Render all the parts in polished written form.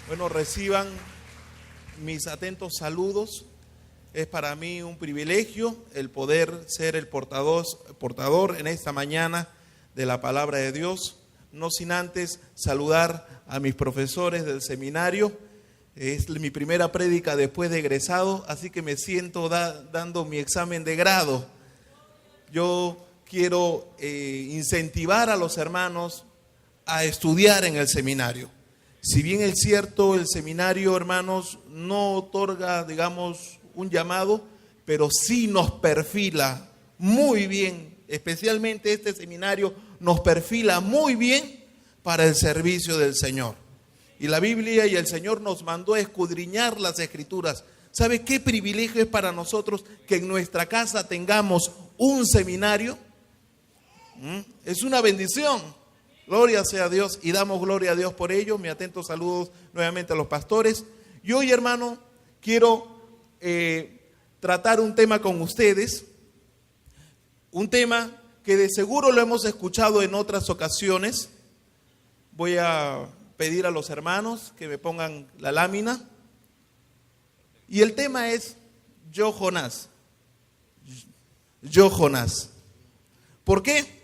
Bueno, reciban mis atentos saludos. Es para mí un privilegio el poder ser el portador en esta mañana de la palabra de Dios. No sin antes saludar a mis profesores del seminario. Es mi primera prédica después de egresado, así que me siento dando mi examen de grado. Yo quiero incentivar a los hermanos a estudiar en el seminario. Si bien es cierto, el seminario, hermanos, no otorga, digamos, un llamado, pero sí nos perfila muy bien, especialmente este seminario nos perfila muy bien para el servicio del Señor. Y la Biblia y el Señor nos mandó a escudriñar las Escrituras. ¿Sabe qué privilegio es para nosotros que en nuestra casa tengamos un seminario? Es una bendición. Gloria sea a Dios y damos gloria a Dios por ello. Mis atentos saludos nuevamente a los pastores. Y hoy, hermano, quiero tratar un tema con ustedes. Un tema que de seguro lo hemos escuchado en otras ocasiones. Voy a pedir a los hermanos que me pongan la lámina. Y el tema es Yo Jonás. Yo Jonás. ¿Por qué?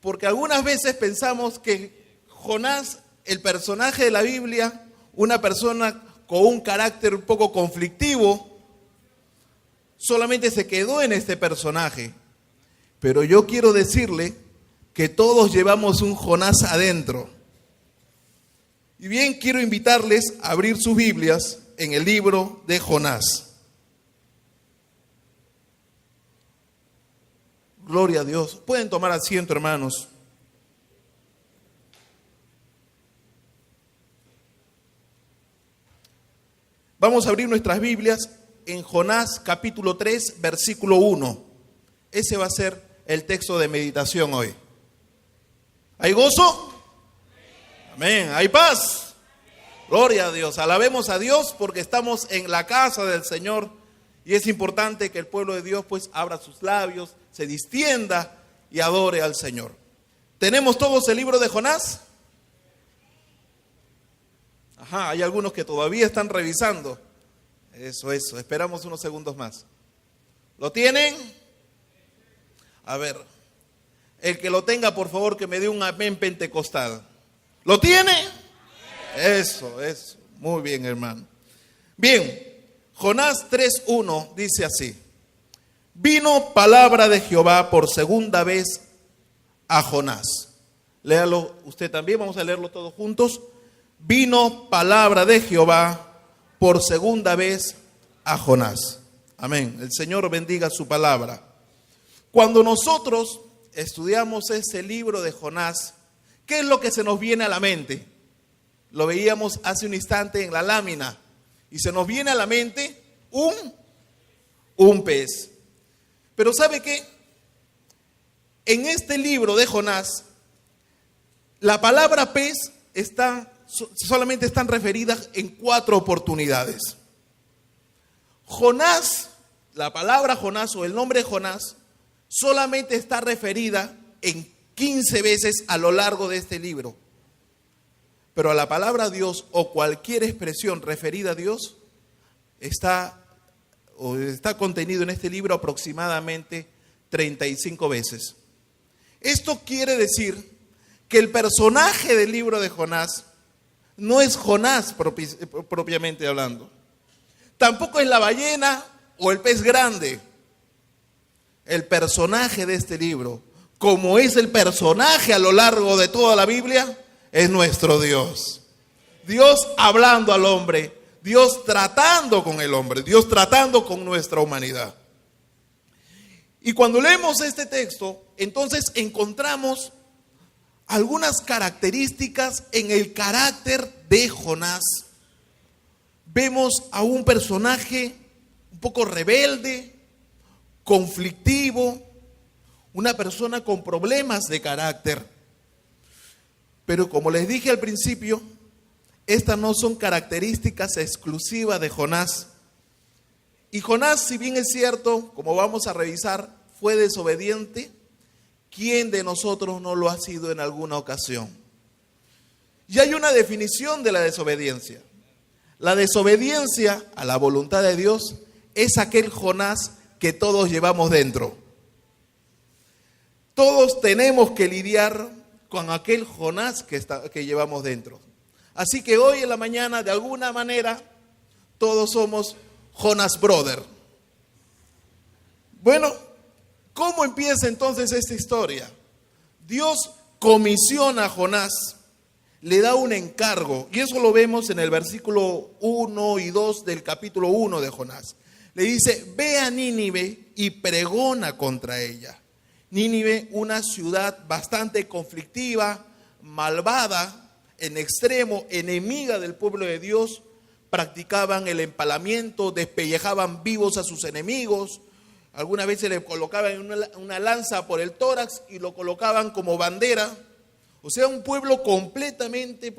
Porque algunas veces pensamos que Jonás, el personaje de la Biblia, una persona con un carácter un poco conflictivo, solamente se quedó en este personaje. Pero yo quiero decirle que todos llevamos un Jonás adentro. Y bien, quiero invitarles a abrir sus Biblias en el libro de Jonás. Gloria a Dios. Pueden tomar asiento, hermanos. Vamos a abrir nuestras Biblias en Jonás capítulo 3, versículo 1. Ese va a ser el texto de meditación hoy. ¿Hay gozo? Amén. ¿Hay paz? Gloria a Dios. Alabemos a Dios porque estamos en la casa del Señor y es importante que el pueblo de Dios pues abra sus labios, se distienda y adore al Señor. ¿Tenemos todos el libro de Jonás? Ajá, hay algunos que todavía están revisando. Eso, esperamos unos segundos más. ¿Lo tienen? A ver, el que lo tenga, por favor, que me dé un amén pentecostal. ¿Lo tiene? Eso, muy bien, hermano. Bien, Jonás 3:1 dice así. Vino palabra de Jehová por segunda vez a Jonás. Léalo usted también, vamos a leerlo todos juntos. Vino palabra de Jehová por segunda vez a Jonás. Amén. El Señor bendiga su palabra. Cuando nosotros estudiamos ese libro de Jonás, ¿qué es lo que se nos viene a la mente? Lo veíamos hace un instante en la lámina. Y se nos viene a la mente un pez. Pero ¿sabe qué? En este libro de Jonás, la palabra pez solamente están referidas en 4 oportunidades. Jonás, la palabra Jonás o el nombre Jonás, solamente está referida en 15 veces a lo largo de este libro. Pero a la palabra Dios o cualquier expresión referida a Dios está contenido en este libro aproximadamente 35 veces. Esto quiere decir que el personaje del libro de Jonás no es Jonás propiamente hablando. Tampoco es la ballena o el pez grande. El personaje de este libro, como es el personaje a lo largo de toda la Biblia, es nuestro Dios. Dios hablando al hombre, Dios tratando con el hombre, Dios tratando con nuestra humanidad. Y cuando leemos este texto, entonces encontramos algunas características en el carácter de Jonás. Vemos a un personaje un poco rebelde, conflictivo, una persona con problemas de carácter. Pero como les dije al principio, estas no son características exclusivas de Jonás. Y Jonás, si bien es cierto, como vamos a revisar, fue desobediente, ¿quién de nosotros no lo ha sido en alguna ocasión? Y hay una definición de la desobediencia. La desobediencia a la voluntad de Dios es aquel Jonás que todos llevamos dentro. Todos tenemos que lidiar con aquel Jonás que llevamos dentro. Así que hoy en la mañana, de alguna manera, todos somos Jonás Brother. Bueno, ¿cómo empieza entonces esta historia? Dios comisiona a Jonás, le da un encargo, y eso lo vemos en el versículo 1 y 2 del capítulo 1 de Jonás. Le dice, ve a Nínive y pregona contra ella. Nínive, una ciudad bastante conflictiva, malvada, en extremo, enemiga del pueblo de Dios. Practicaban el empalamiento, despellejaban vivos a sus enemigos. Algunas veces le colocaban una lanza por el tórax y lo colocaban como bandera. O sea, un pueblo completamente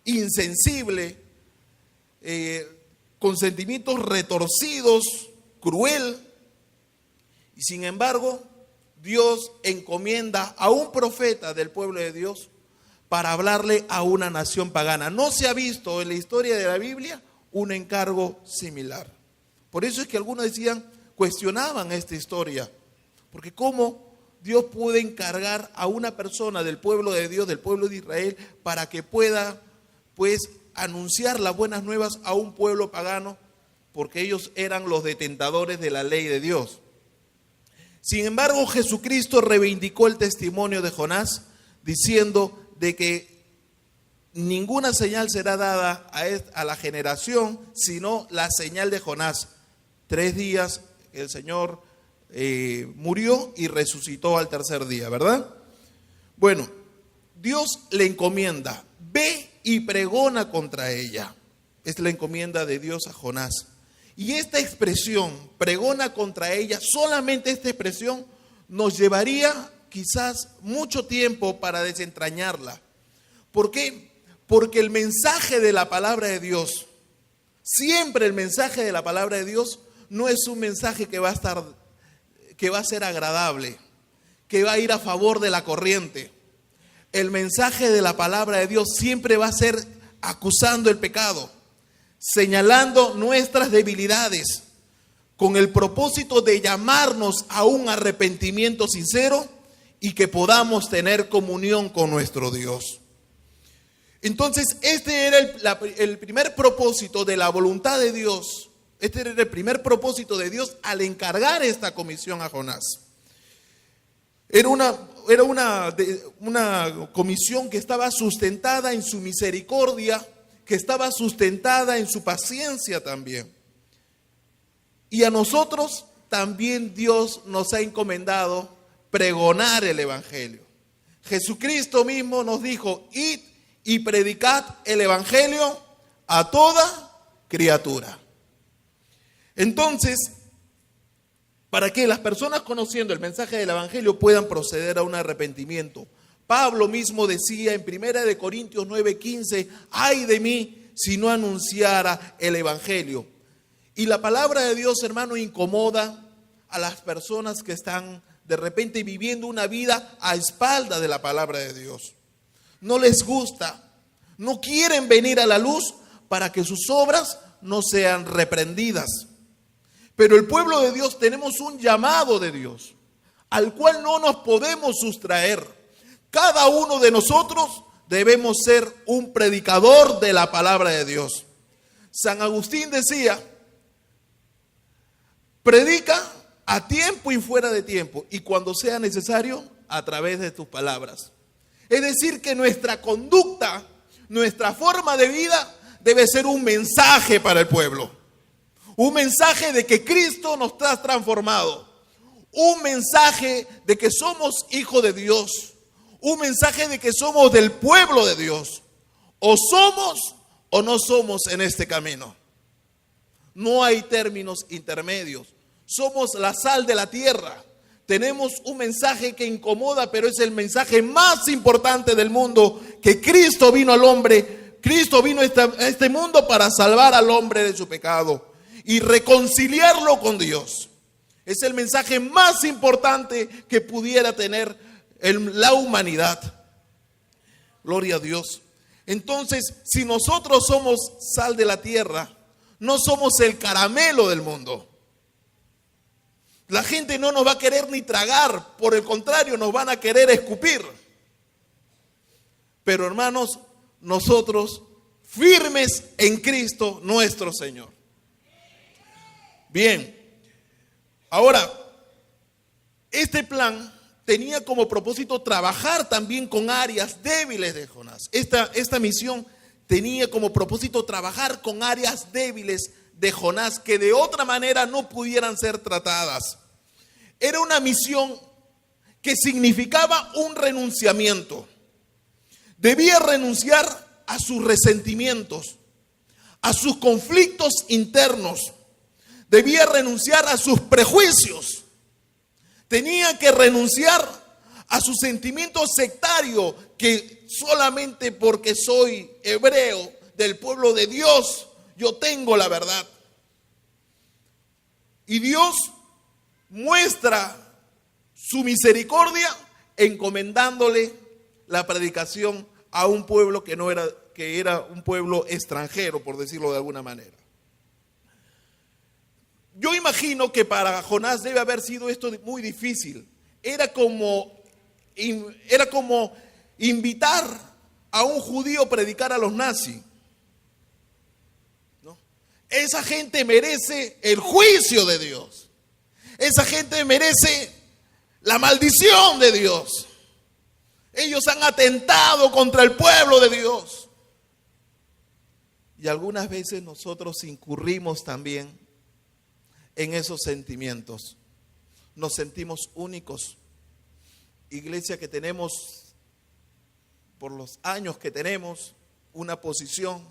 insensible, con sentimientos retorcidos, cruel. Y sin embargo, Dios encomienda a un profeta del pueblo de Dios para hablarle a una nación pagana. No se ha visto en la historia de la Biblia un encargo similar. Por eso es que algunos cuestionaban esta historia, porque cómo Dios puede encargar a una persona del pueblo de Dios, del pueblo de Israel, para que pueda anunciar las buenas nuevas a un pueblo pagano, porque ellos eran los detentadores de la ley de Dios. Sin embargo, Jesucristo reivindicó el testimonio de Jonás, diciendo de que ninguna señal será dada a la generación, sino la señal de Jonás. 3 días el Señor murió y resucitó al tercer día, ¿verdad? Bueno, Dios le encomienda, ve y pregona contra ella. Es la encomienda de Dios a Jonás. Y esta expresión, pregona contra ella, solamente esta expresión nos llevaría quizás mucho tiempo para desentrañarla. ¿Por qué? Porque el mensaje de la palabra de Dios, siempre el mensaje de la palabra de Dios, no es un mensaje que va a ser agradable, que va a ir a favor de la corriente. El mensaje de la palabra de Dios siempre va a ser acusando el pecado, señalando nuestras debilidades, con el propósito de llamarnos a un arrepentimiento sincero y que podamos tener comunión con nuestro Dios. Entonces, este era el primer propósito de la voluntad de Dios. Este era el primer propósito de Dios al encargar esta comisión a Jonás. Era una comisión que estaba sustentada en su misericordia, que estaba sustentada en su paciencia también. Y a nosotros también Dios nos ha encomendado pregonar el Evangelio. Jesucristo mismo nos dijo, id y predicad el Evangelio a toda criatura. Entonces, para que las personas conociendo el mensaje del Evangelio puedan proceder a un arrepentimiento. Pablo mismo decía en 1 Corintios 9:15, ay de mí si no anunciara el Evangelio. Y la palabra de Dios, hermano, incomoda a las personas que están de repente viviendo una vida a espalda de la palabra de Dios. No les gusta, no quieren venir a la luz para que sus obras no sean reprendidas. Pero el pueblo de Dios tenemos un llamado de Dios, al cual no nos podemos sustraer. Cada uno de nosotros debemos ser un predicador de la palabra de Dios. San Agustín decía, predica a tiempo y fuera de tiempo, y cuando sea necesario, a través de tus palabras. Es decir, que nuestra conducta, nuestra forma de vida debe ser un mensaje para el pueblo. Un mensaje de que Cristo nos ha transformado. Un mensaje de que somos hijos de Dios. Un mensaje de que somos del pueblo de Dios. O somos o no somos en este camino. No hay términos intermedios. Somos la sal de la tierra. Tenemos un mensaje que incomoda, pero es el mensaje más importante del mundo, que Cristo vino al hombre. Cristo vino a este mundo para salvar al hombre de su pecado y reconciliarlo con Dios. Es el mensaje más importante que pudiera tener la humanidad. Gloria a Dios. Entonces, si nosotros somos sal de la tierra, no somos el caramelo del mundo. La gente no nos va a querer ni tragar, por el contrario, nos van a querer escupir. Pero hermanos, nosotros firmes en Cristo nuestro Señor. Bien, ahora, este plan tenía como propósito trabajar también con áreas débiles de Jonás. Esta misión tenía como propósito trabajar con áreas débiles de Jonás que de otra manera no pudieran ser tratadas. Era una misión que significaba un renunciamiento. Debía renunciar a sus resentimientos, a sus conflictos internos. Debía renunciar a sus prejuicios. Tenía que renunciar a su sentimiento sectario, que solamente porque soy hebreo del pueblo de Dios, yo tengo la verdad. Y Dios muestra su misericordia encomendándole la predicación a un pueblo que era un pueblo extranjero, por decirlo de alguna manera. Yo imagino que para Jonás debe haber sido esto muy difícil. Era como invitar a un judío a predicar a los nazis, ¿no? Esa gente merece el juicio de Dios. Esa gente merece la maldición de Dios. Ellos han atentado contra el pueblo de Dios. Y algunas veces nosotros incurrimos también en esos sentimientos. Nos sentimos únicos. Iglesia que tenemos, por los años que tenemos, una posición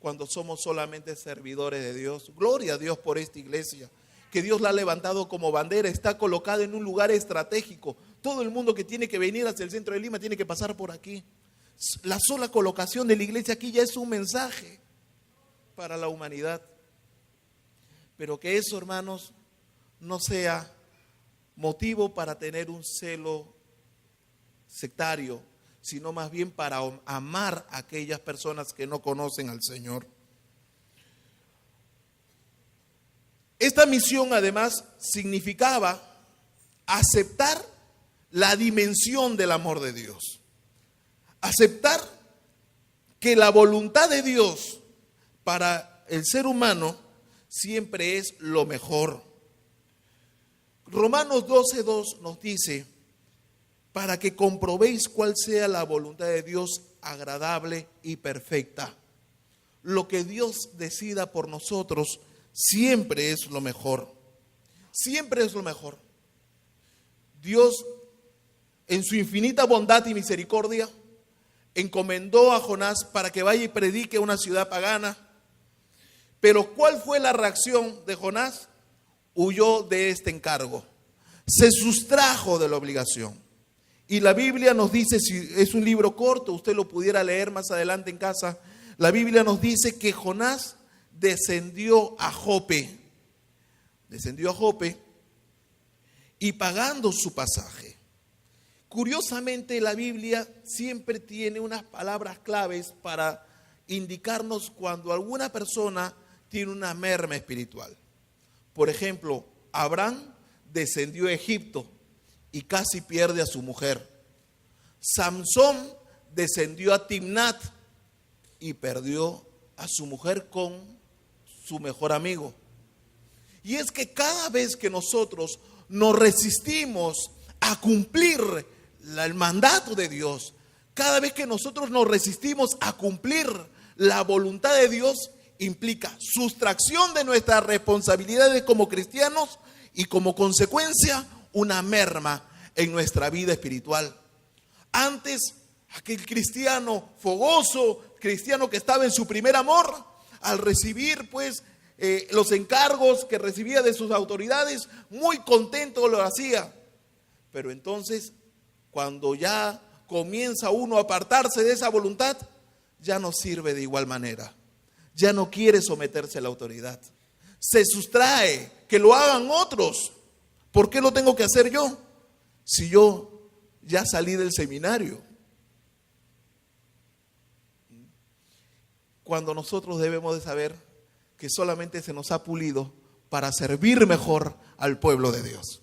cuando somos solamente servidores de Dios. Gloria a Dios por esta iglesia, que Dios la ha levantado como bandera, está colocada en un lugar estratégico. Todo el mundo que tiene que venir hacia el centro de Lima tiene que pasar por aquí. La sola colocación de la iglesia aquí ya es un mensaje para la humanidad. Pero que eso, hermanos, no sea motivo para tener un celo sectario, sino más bien para amar a aquellas personas que no conocen al Señor. Esta misión además significaba aceptar la dimensión del amor de Dios. Aceptar que la voluntad de Dios para el ser humano siempre es lo mejor. Romanos 12:2 nos dice: para que comprobéis cuál sea la voluntad de Dios agradable y perfecta. Lo que Dios decida por nosotros siempre es lo mejor. Siempre es lo mejor. Dios, en su infinita bondad y misericordia, encomendó a Jonás para que vaya y predique a una ciudad pagana. Pero ¿cuál fue la reacción de Jonás? Huyó de este encargo. Se sustrajo de la obligación. Y la Biblia nos dice, si es un libro corto, usted lo pudiera leer más adelante en casa. La Biblia nos dice que Jonás descendió a Jope. Descendió a Jope y pagando su pasaje. Curiosamente, la Biblia siempre tiene unas palabras claves para indicarnos cuando alguna persona tiene una merma espiritual. Por ejemplo, Abraham descendió a Egipto y casi pierde a su mujer. Samson descendió a Timnat y perdió a su mujer con su mejor amigo. Y es que cada vez que nosotros nos resistimos a cumplir el mandato de Dios, cada vez que nosotros nos resistimos a cumplir la voluntad de Dios, implica sustracción de nuestras responsabilidades como cristianos y como consecuencia una merma en nuestra vida espiritual. Antes, aquel cristiano fogoso, cristiano que estaba en su primer amor, al recibir los encargos que recibía de sus autoridades, muy contento lo hacía. Pero entonces, cuando ya comienza uno a apartarse de esa voluntad, ya no sirve de igual manera. Ya no quiere someterse a la autoridad. Se sustrae, que lo hagan otros. ¿Por qué lo tengo que hacer yo? Si yo ya salí del seminario. cuando nosotros debemos de saber que solamente se nos ha pulido para servir mejor al pueblo de Dios.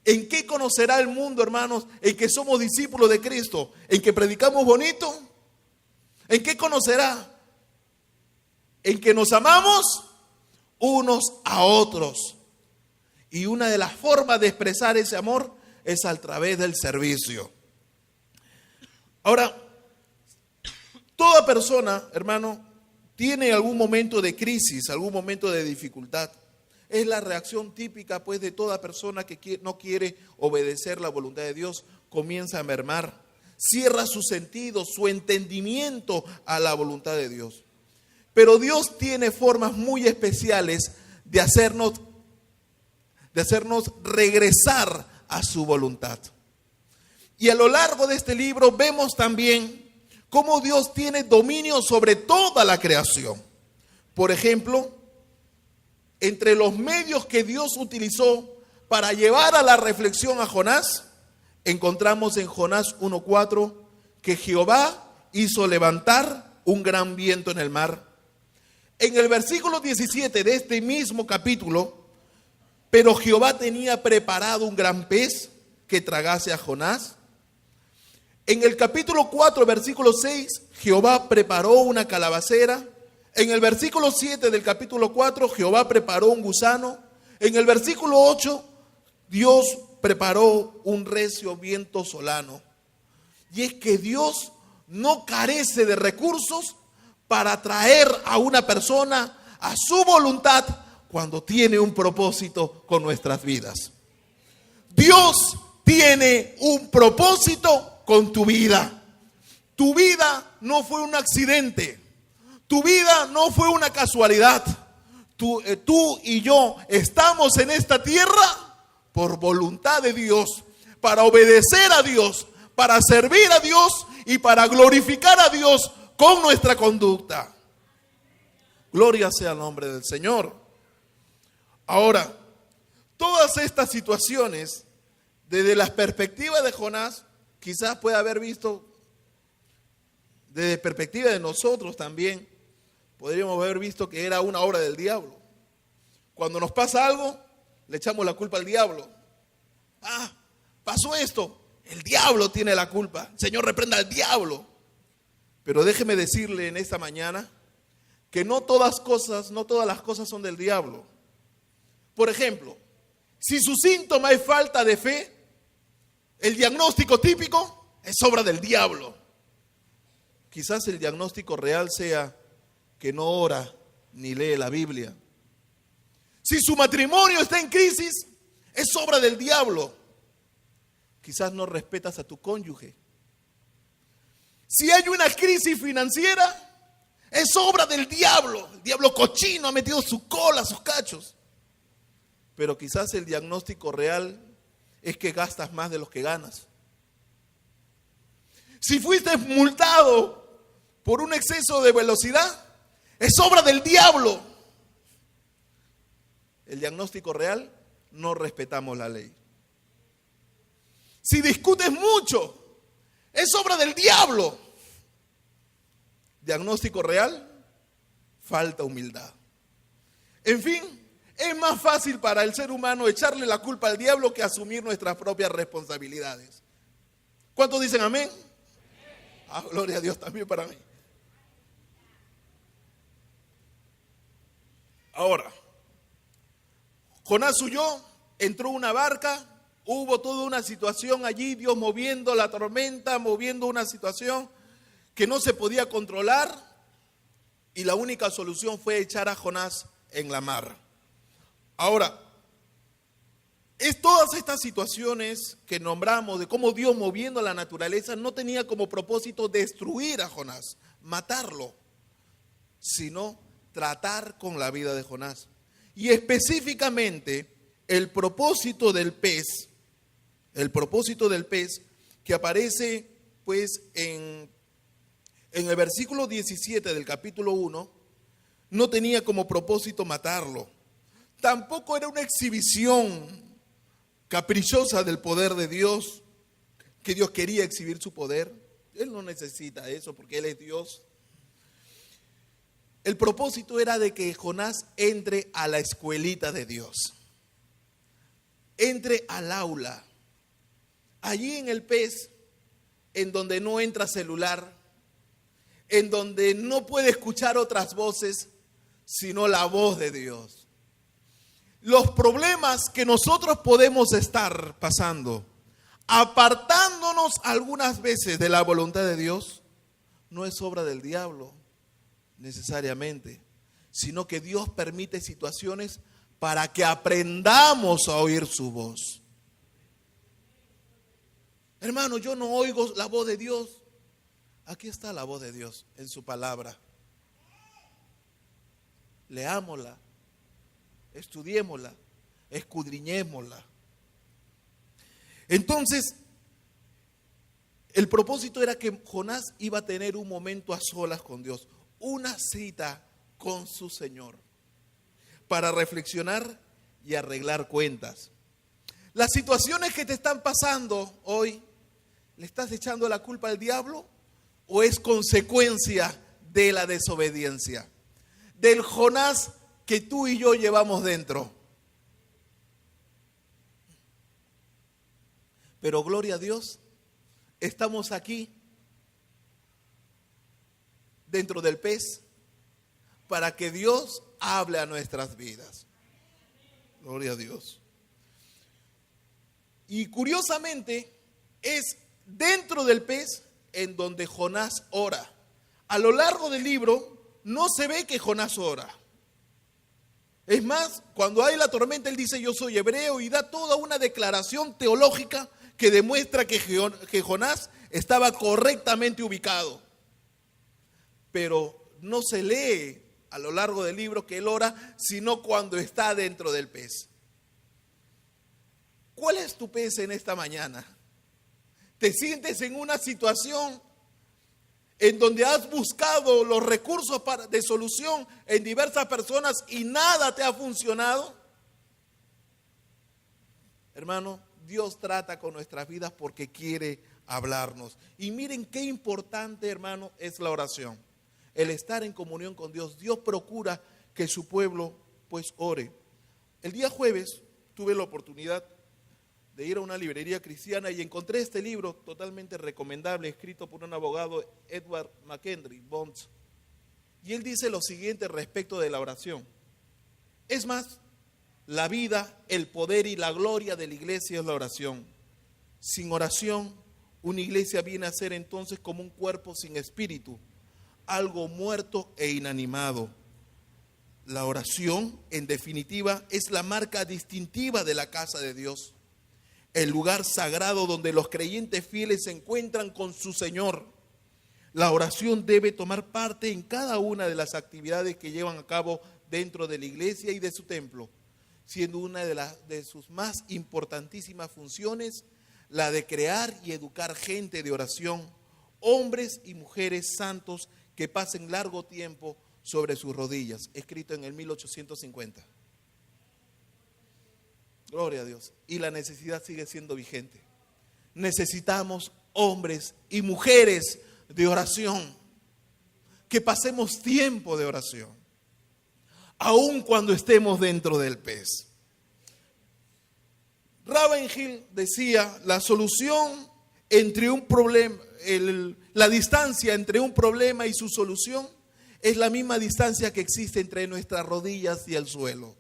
¿En qué conocerá el mundo, hermanos, en que somos discípulos de Cristo? ¿En que predicamos bonito? ¿En qué conocerá? En que nos amamos unos a otros. Y una de las formas de expresar ese amor es a través del servicio. Ahora, toda persona, hermano, tiene algún momento de crisis, algún momento de dificultad. Es la reacción típica, pues, de toda persona que no quiere obedecer la voluntad de Dios. Comienza a mermar, cierra sus sentidos, su entendimiento a la voluntad de Dios. Pero Dios tiene formas muy especiales de hacernos regresar a su voluntad. Y a lo largo de este libro vemos también cómo Dios tiene dominio sobre toda la creación. Por ejemplo, entre los medios que Dios utilizó para llevar a la reflexión a Jonás, encontramos en Jonás 1:4 que Jehová hizo levantar un gran viento en el mar. En el versículo 17 de este mismo capítulo, pero Jehová tenía preparado un gran pez que tragase a Jonás. En el capítulo 4, versículo 6, Jehová preparó una calabacera. En el versículo 7 del capítulo 4, Jehová preparó un gusano. En el versículo 8, Dios preparó un recio viento solano. Y es que Dios no carece de recursos para traer a una persona a su voluntad cuando tiene un propósito con nuestras vidas. Dios tiene un propósito con tu vida. Tu vida no fue un accidente. Tu vida no fue una casualidad. Tú y yo estamos en esta tierra por voluntad de Dios, para obedecer a Dios, para servir a Dios y para glorificar a Dios con nuestra conducta. Gloria sea el nombre del Señor. Ahora, todas estas situaciones, desde la perspectiva de Jonás, quizás pueda haber visto, desde perspectiva de nosotros también, podríamos haber visto que era una obra del diablo. Cuando nos pasa algo, le echamos la culpa al diablo. Pasó esto, el diablo tiene la culpa. Señor, reprenda al diablo. Pero déjeme decirle en esta mañana que no todas las cosas son del diablo. Por ejemplo, si su síntoma es falta de fe, el diagnóstico típico es obra del diablo. Quizás el diagnóstico real sea que no ora ni lee la Biblia. Si su matrimonio está en crisis, es obra del diablo. Quizás no respetas a tu cónyuge. Si hay una crisis financiera, es obra del diablo. El diablo cochino ha metido su cola, sus cachos. Pero quizás el diagnóstico real es que gastas más de lo que ganas. Si fuiste multado por un exceso de velocidad, es obra del diablo. El diagnóstico real, no respetamos la ley. Si discutes mucho, es obra del diablo. Diagnóstico real, falta humildad. En fin, es más fácil para el ser humano echarle la culpa al diablo que asumir nuestras propias responsabilidades. ¿Cuántos dicen amén? Gloria a Dios también para mí. Ahora, Jonás huyó, entró una barca, hubo toda una situación allí, Dios moviendo la tormenta, moviendo una situación que no se podía controlar, y la única solución fue echar a Jonás en la mar. Ahora, es todas estas situaciones que nombramos de cómo Dios moviendo la naturaleza no tenía como propósito destruir a Jonás, matarlo, sino tratar con la vida de Jonás. Y específicamente el propósito del pez que aparece pues en el versículo 17 del capítulo 1, no tenía como propósito matarlo. Tampoco era una exhibición caprichosa del poder de Dios, que Dios quería exhibir su poder. Él no necesita eso porque Él es Dios. El propósito era de que Jonás entre a la escuelita de Dios, entre al aula, allí en el pez, en donde no entra celular, en donde no puede escuchar otras voces, sino la voz de Dios. Los problemas que nosotros podemos estar pasando, apartándonos algunas veces de la voluntad de Dios, no es obra del diablo necesariamente, sino que Dios permite situaciones para que aprendamos a oír su voz. Hermano, yo no oigo la voz de Dios. Aquí está la voz de Dios en su palabra. Leámosla, estudiémosla, escudriñémosla. Entonces, el propósito era que Jonás iba a tener un momento a solas con Dios, una cita con su Señor, para reflexionar y arreglar cuentas. Las situaciones que te están pasando hoy, ¿le estás echando la culpa al diablo o es consecuencia de la desobediencia? Del Jonás que tú y yo llevamos dentro. Pero gloria a Dios, estamos aquí dentro del pez para que Dios hable a nuestras vidas. Gloria a Dios. Y curiosamente es dentro del pez en donde Jonás ora. A lo largo del libro no se ve que Jonás ora. Es más, cuando hay la tormenta, él dice: yo soy hebreo, y da toda una declaración teológica que demuestra que Jonás estaba correctamente ubicado. Pero no se lee a lo largo del libro que él ora, sino cuando está dentro del pez. ¿Cuál es tu pez en esta mañana? ¿Te sientes en una situación en donde has buscado los recursos de solución en diversas personas y nada te ha funcionado? Hermano, Dios trata con nuestras vidas porque quiere hablarnos. Y miren qué importante, hermano, es la oración. El estar en comunión con Dios. Dios procura que su pueblo pues ore. El día jueves tuve la oportunidad de ir a una librería cristiana y encontré este libro totalmente recomendable, escrito por un abogado, Edward McHenry Bonds. Y él dice lo siguiente respecto de la oración. Es más, la vida, el poder y la gloria de la iglesia es la oración. Sin oración, una iglesia viene a ser entonces como un cuerpo sin espíritu, algo muerto e inanimado. La oración, en definitiva, es la marca distintiva de la casa de Dios, el lugar sagrado donde los creyentes fieles se encuentran con su Señor. La oración debe tomar parte en cada una de las actividades que llevan a cabo dentro de la iglesia y de su templo, siendo una de sus más importantísimas funciones la de crear y educar gente de oración, hombres y mujeres santos que pasen largo tiempo sobre sus rodillas, escrito en el 1850. Gloria a Dios. Y la necesidad sigue siendo vigente. Necesitamos hombres y mujeres de oración, que pasemos tiempo de oración, aun cuando estemos dentro del pez. Ravenhill decía: la solución entre un problema, la distancia entre un problema y su solución es la misma distancia que existe entre nuestras rodillas y el suelo.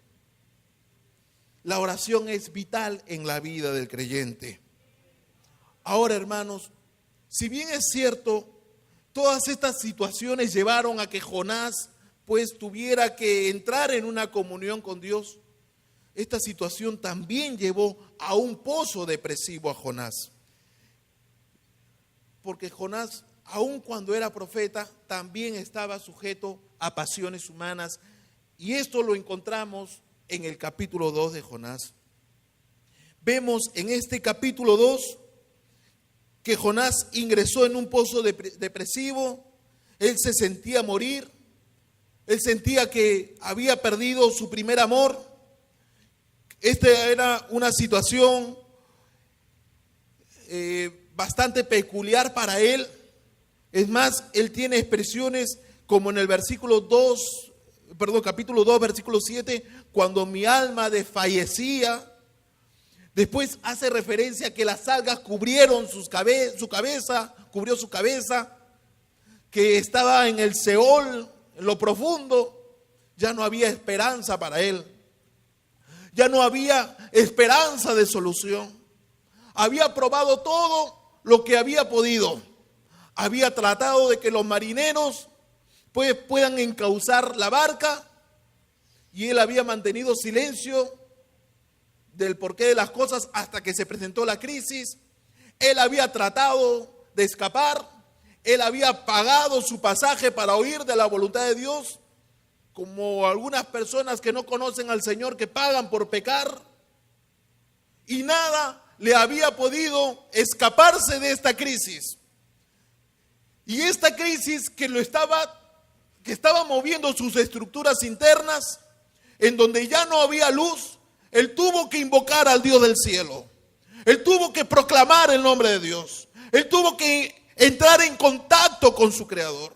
La oración es vital en la vida del creyente. Ahora, hermanos, si bien es cierto, todas estas situaciones llevaron a que Jonás pues tuviera que entrar en una comunión con Dios, esta situación también llevó a un pozo depresivo a Jonás. Porque Jonás, aun cuando era profeta, también estaba sujeto a pasiones humanas. Y esto lo encontramos en el capítulo 2 de Jonás. Vemos en este capítulo 2 que Jonás ingresó en un pozo depresivo. Él se sentía morir. Él sentía que había perdido su primer amor. Esta era una situación bastante peculiar para él. Es más, él tiene expresiones como en el capítulo 2, versículo 7, cuando mi alma desfallecía. Después hace referencia a que las algas cubrieron su cabeza, que estaba en el Seol, en lo profundo. Ya no había esperanza para él. Ya no había esperanza de solución. Había probado todo lo que había podido. Había tratado de que los marineros puedan encauzar la barca, y él había mantenido silencio del porqué de las cosas hasta que se presentó la crisis. Él había tratado de escapar. Él había pagado su pasaje para huir de la voluntad de Dios, como algunas personas que no conocen al Señor, que pagan por pecar, y nada le había podido escaparse de esta crisis. Y esta crisis que estaba moviendo sus estructuras internas, en donde ya no había luz, él tuvo que invocar al Dios del cielo. Él tuvo que proclamar el nombre de Dios. Él tuvo que entrar en contacto con su Creador.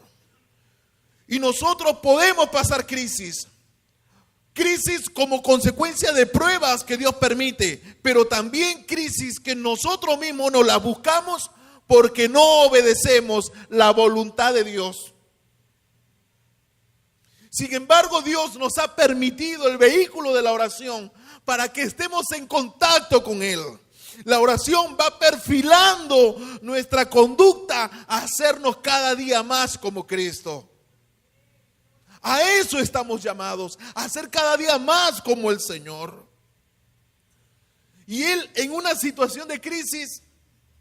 Y nosotros podemos pasar crisis como consecuencia de pruebas que Dios permite, pero también crisis que nosotros mismos nos las buscamos porque no obedecemos la voluntad de Dios. Sin embargo, Dios nos ha permitido el vehículo de la oración para que estemos en contacto con Él. La oración va perfilando nuestra conducta a hacernos cada día más como Cristo. A eso estamos llamados, a ser cada día más como el Señor. Y él, en una situación de crisis,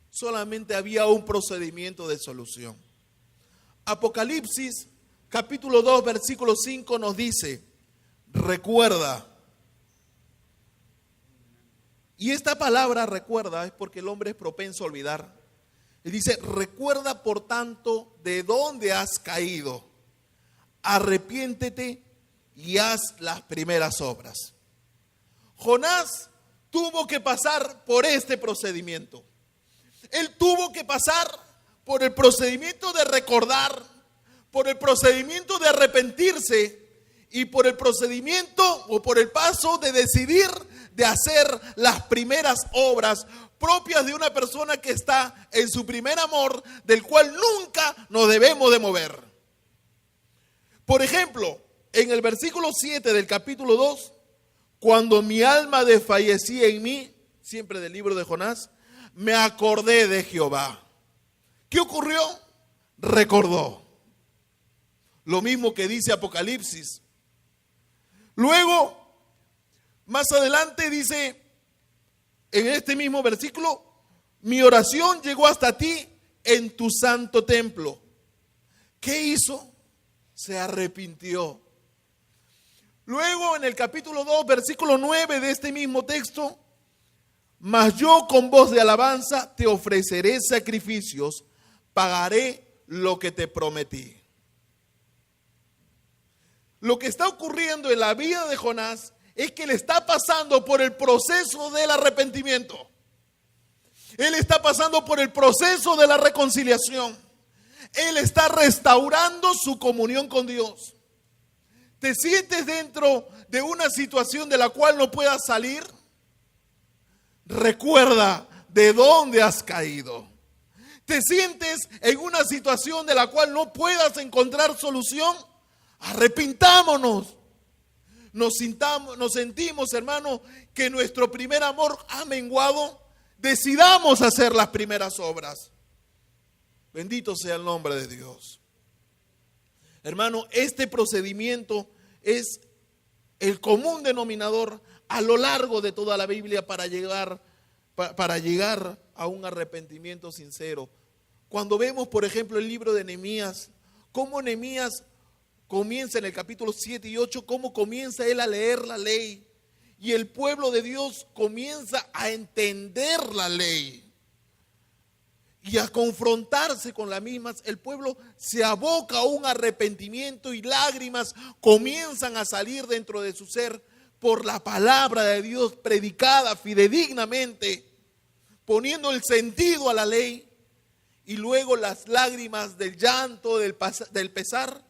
solamente había un procedimiento de solución. Apocalipsis capítulo 2, versículo 5 nos dice: recuerda. Y esta palabra recuerda es porque el hombre es propenso a olvidar. Y dice: recuerda por tanto de dónde has caído. Arrepiéntete y haz las primeras obras. Jonás tuvo que pasar por este procedimiento. Él tuvo que pasar por el procedimiento de recordar, por el procedimiento de arrepentirse y por el procedimiento o por el paso de decidir de hacer las primeras obras propias de una persona que está en su primer amor, del cual nunca nos debemos de mover. Por ejemplo, en el versículo 7 del capítulo 2, cuando mi alma desfallecía en mí, siempre del libro de Jonás, me acordé de Jehová. ¿Qué ocurrió? Recordó. Lo mismo que dice Apocalipsis. Luego, más adelante dice, en este mismo versículo, mi oración llegó hasta ti en tu santo templo. ¿Qué hizo? Se arrepintió. Luego en el capítulo 2, versículo 9 de este mismo texto, mas yo con voz de alabanza te ofreceré sacrificios, pagaré lo que te prometí. Lo que está ocurriendo en la vida de Jonás es que él está pasando por el proceso del arrepentimiento. Él está pasando por el proceso de la reconciliación. Él está restaurando su comunión con Dios. ¿Te sientes dentro de una situación de la cual no puedas salir? Recuerda de dónde has caído. ¿Te sientes en una situación de la cual no puedas encontrar solución? Arrepintámonos. Nos sentimos, hermano, que nuestro primer amor ha menguado. Decidamos hacer las primeras obras. Bendito sea el nombre de Dios. Hermano, este procedimiento es el común denominador a lo largo de toda la Biblia para llegar a un arrepentimiento sincero. Cuando vemos, por ejemplo, el libro de Nehemías, cómo Nehemías comienza en el capítulo 7 y 8, cómo comienza él a leer la ley. Y el pueblo de Dios comienza a entender la ley y a confrontarse con las mismas. El pueblo se aboca a un arrepentimiento y lágrimas comienzan a salir dentro de su ser por la palabra de Dios predicada fidedignamente, poniendo el sentido a la ley. Y luego las lágrimas del llanto, del pesar,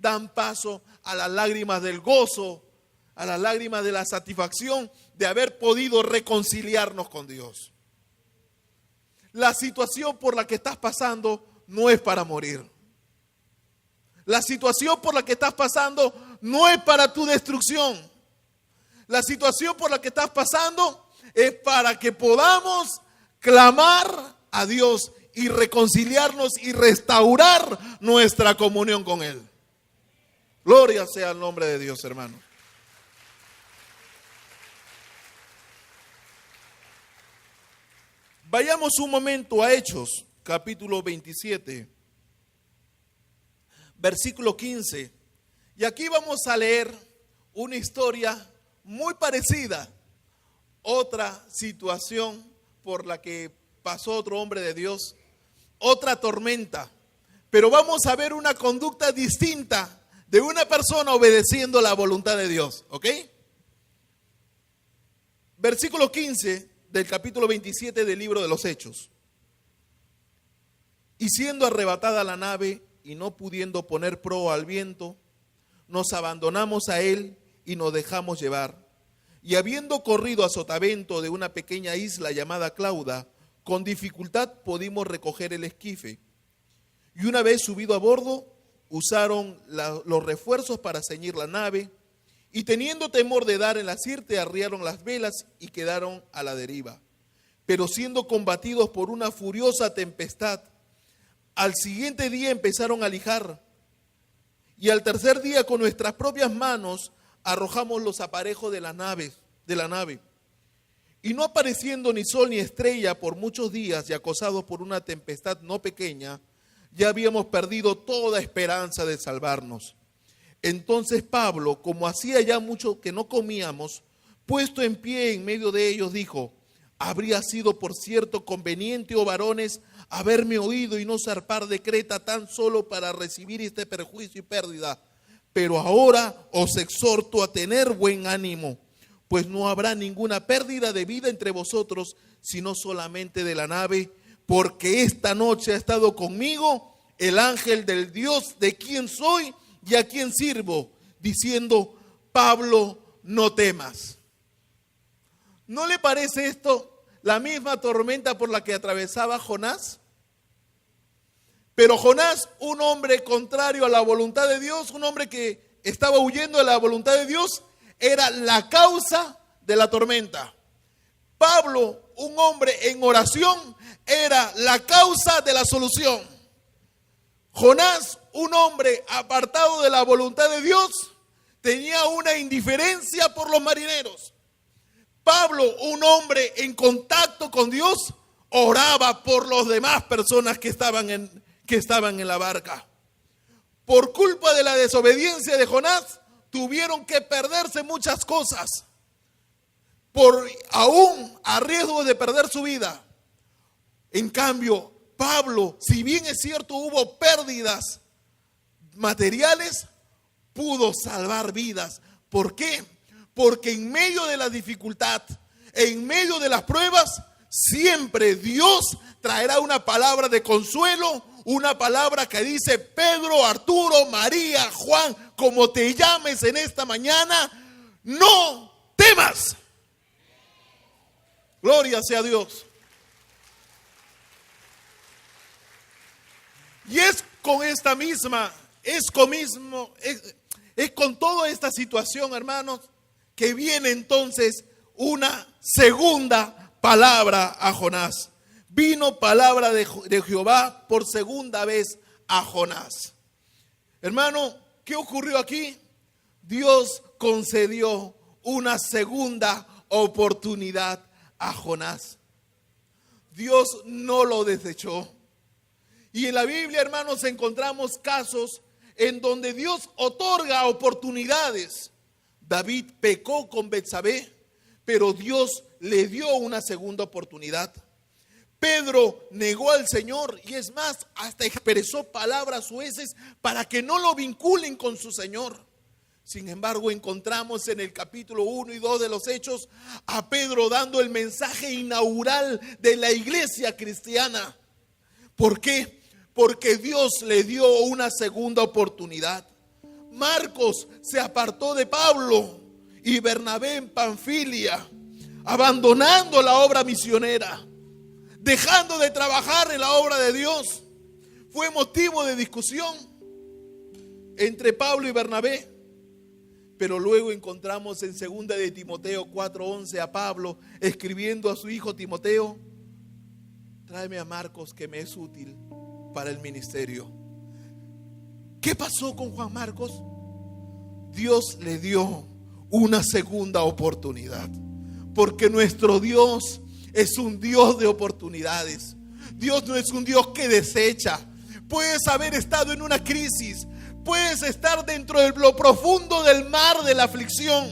dan paso a las lágrimas del gozo, a las lágrimas de la satisfacción de haber podido reconciliarnos con Dios. La situación por la que estás pasando no es para morir. La situación por la que estás pasando no es para tu destrucción. La situación por la que estás pasando es para que podamos clamar a Dios y reconciliarnos y restaurar nuestra comunión con Él. Gloria sea el nombre de Dios, hermano. Vayamos un momento a Hechos, capítulo 27, versículo 15. Y aquí vamos a leer una historia muy parecida, otra situación por la que pasó otro hombre de Dios, otra tormenta. Pero vamos a ver una conducta distinta de una persona obedeciendo la voluntad de Dios, ¿ok? Versículo 15 del capítulo 27 del libro de los Hechos. Y siendo arrebatada la nave y no pudiendo poner proa al viento, nos abandonamos a él y nos dejamos llevar. Y habiendo corrido a sotavento de una pequeña isla llamada Clauda, con dificultad pudimos recoger el esquife. Y una vez subido a bordo, usaron los refuerzos para ceñir la nave, y teniendo temor de dar en la sirte, arriaron las velas y quedaron a la deriva. Pero siendo combatidos por una furiosa tempestad, al siguiente día empezaron a lijar, y al tercer día con nuestras propias manos arrojamos los aparejos de la nave. Y no apareciendo ni sol ni estrella por muchos días y acosados por una tempestad no pequeña, ya habíamos perdido toda esperanza de salvarnos. Entonces Pablo, como hacía ya mucho que no comíamos, puesto en pie en medio de ellos, dijo: habría sido por cierto conveniente, oh varones, haberme oído y no zarpar de Creta tan solo para recibir este perjuicio y pérdida. Pero ahora os exhorto a tener buen ánimo, pues no habrá ninguna pérdida de vida entre vosotros, sino solamente de la nave, porque esta noche ha estado conmigo el ángel del Dios de quien soy y a quien sirvo, diciendo: Pablo, no temas. ¿No le parece esto la misma tormenta por la que atravesaba Jonás? Pero Jonás, un hombre contrario a la voluntad de Dios, un hombre que estaba huyendo de la voluntad de Dios, era la causa de la tormenta. Pablo, un hombre en oración, era la causa de la solución. Jonás, un hombre apartado de la voluntad de Dios, tenía una indiferencia por los marineros. Pablo, un hombre en contacto con Dios, oraba por las demás personas que estaban en la barca. Por culpa de la desobediencia de Jonás, tuvieron que perderse muchas cosas, aún a riesgo de perder su vida. En cambio, Pablo, si bien es cierto hubo pérdidas materiales, pudo salvar vidas. ¿Por qué? Porque en medio de la dificultad, en medio de las pruebas, siempre Dios traerá una palabra de consuelo, una palabra que dice: Pedro, Arturo, María, Juan, como te llames en esta mañana, no temas. Gloria sea a Dios. Y es con toda esta situación, hermanos, que viene entonces una segunda palabra a Jonás. Vino palabra de Jehová por segunda vez a Jonás. Hermano, ¿qué ocurrió aquí? Dios concedió una segunda oportunidad a Jonás. Dios no lo desechó. Y en la Biblia, hermanos, encontramos casos en donde Dios otorga oportunidades. David pecó con Betsabé, pero Dios le dio una segunda oportunidad. Pedro negó al Señor y es más, hasta expresó palabras sueces para que no lo vinculen con su Señor. Sin embargo, encontramos en el capítulo 1 y 2 de los Hechos a Pedro dando el mensaje inaugural de la iglesia cristiana. ¿Por qué? Porque Dios le dio una segunda oportunidad. Marcos se apartó de Pablo y Bernabé en Panfilia, abandonando la obra misionera, dejando de trabajar en la obra de Dios. Fue motivo de discusión entre Pablo y Bernabé. Pero luego encontramos en 2 de Timoteo 4:11 a Pablo escribiendo a su hijo Timoteo: tráeme a Marcos, que me es útil para el ministerio. ¿Qué pasó con Juan Marcos? Dios le dio una segunda oportunidad, porque nuestro Dios es un Dios de oportunidades. Dios no es un Dios que desecha. Puedes haber estado en una crisis, puedes estar dentro de lo profundo del mar de la aflicción,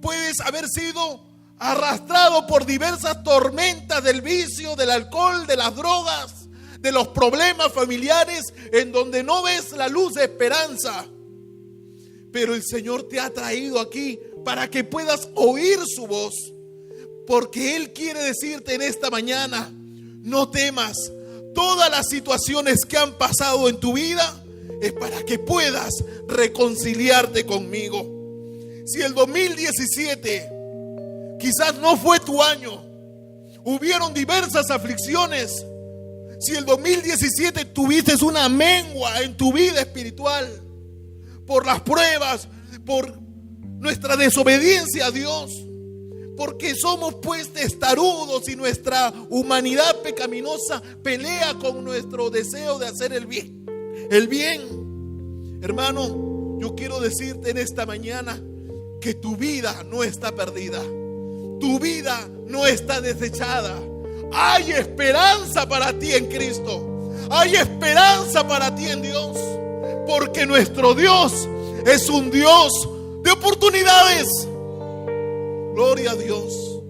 puedes haber sido arrastrado por diversas tormentas del vicio, del alcohol, de las drogas, de los problemas familiares, en donde no ves la luz de esperanza. Pero el Señor te ha traído aquí para que puedas oír su voz, porque Él quiere decirte en esta mañana: no temas. Todas las situaciones que han pasado en tu vida es para que puedas reconciliarte conmigo. Si el 2017 quizás no fue tu año, hubieron diversas aflicciones. Si el 2017 tuviste una mengua en tu vida espiritual por las pruebas, por nuestra desobediencia a Dios, porque somos pues testarudos y nuestra humanidad pecaminosa pelea con nuestro deseo de hacer el bien. Hermano, yo quiero decirte en esta mañana que tu vida no está perdida. Tu vida no está desechada. Hay esperanza para ti en Cristo. Hay esperanza para ti en Dios. Porque nuestro Dios es un Dios de oportunidades. Gloria a Dios.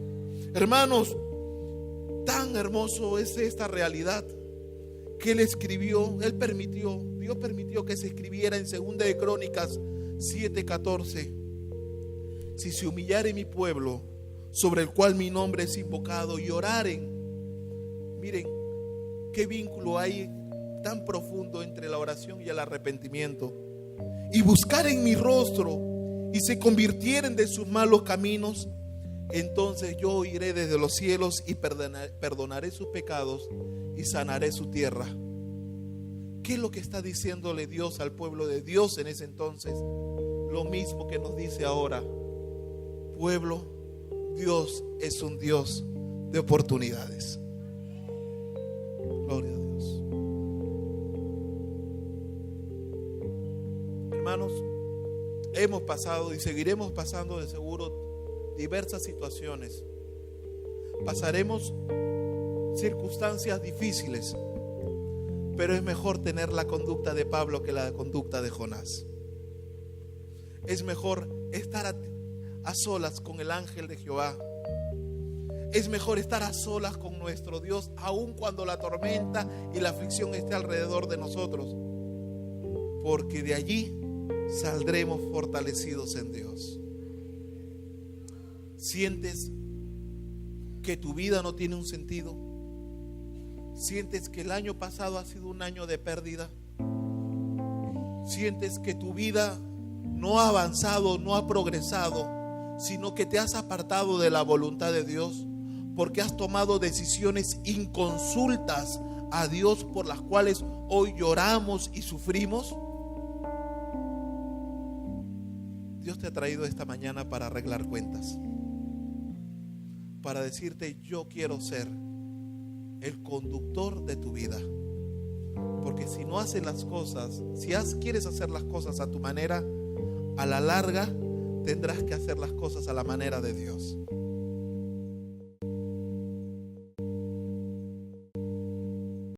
Hermanos, tan hermoso es esta realidad que Él escribió, Dios permitió que se escribiera en 2 de Crónicas 7:14. Si se humillare mi pueblo, sobre el cual mi nombre es invocado, y oraren. Miren qué vínculo hay tan profundo entre la oración y el arrepentimiento. Y buscaren mi rostro y se convirtieren de sus malos caminos, entonces yo oiré desde los cielos y perdonaré sus pecados y sanaré su tierra. ¿Qué es lo que está diciéndole Dios al pueblo de Dios en ese entonces? Lo mismo que nos dice ahora: pueblo, Dios es un Dios de oportunidades. Gloria a Dios. Hermanos, hemos pasado y seguiremos pasando de seguro diversas situaciones. Pasaremos circunstancias difíciles, pero es mejor tener la conducta de Pablo que la conducta de Jonás. Es mejor estar a solas con el ángel de Jehová. Es mejor estar a solas con nuestro Dios, aun cuando la tormenta y la aflicción esté alrededor de nosotros, porque de allí saldremos fortalecidos en Dios. ¿Sientes que tu vida no tiene un sentido? ¿Sientes que el año pasado ha sido un año de pérdida? ¿Sientes que tu vida no ha avanzado, no ha progresado, sino que te has apartado de la voluntad de Dios porque has tomado decisiones inconsultas a Dios, por las cuales hoy lloramos y sufrimos? Dios te ha traído esta mañana para arreglar cuentas, para decirte: yo quiero ser el conductor de tu vida. Porque si no haces las cosas, quieres hacer las cosas a tu manera, a la larga tendrás que hacer las cosas a la manera de Dios.